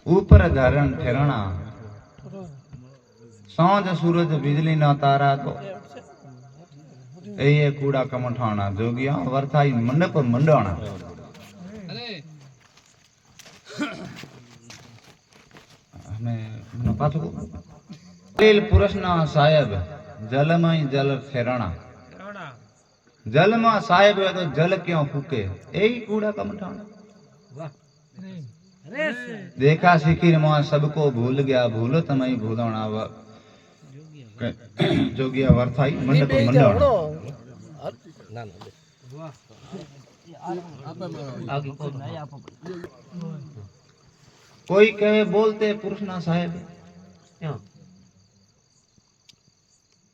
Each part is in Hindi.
ऊपर धरण ठहरना सांझ सूरज बिजली न तारा तो ये कूड़ा कमठाना जोगिया वरथाई मंडप मंडवाना हमें पाछो तेल पुरुषना साहेब जल में जल फेरणा जल में साहेब है तो जल क्यों फूके यही कूड़ा कमठाना देखा सिखिर मां सबको भूल गया भूलो तमई भूलना जोगिया वरथाई मंडप मंडवाना कोई कहे बोलते पुरुषना साहेब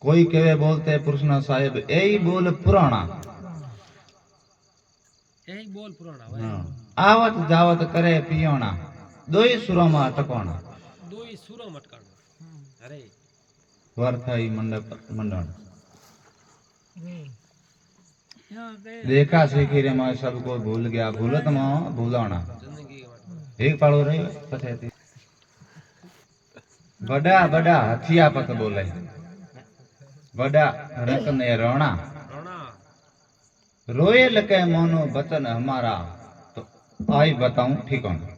कोई कहे बोलते पुरुषना साहेब यही बोल पुराना आवत जावत करे पियोना दोई सुरों में अटकोना अरे वरथाई मंडप मंडवाना देखा सीखी रे मैं सबको भूल गया भूलत मां भूलाना एक पाड़ो रे पछेती बड़ा बड़ा हथिया पत बोले बड़ा रक ने रोना रोए लके मोनो बचन हमारा तो आई बताऊं ठिकाना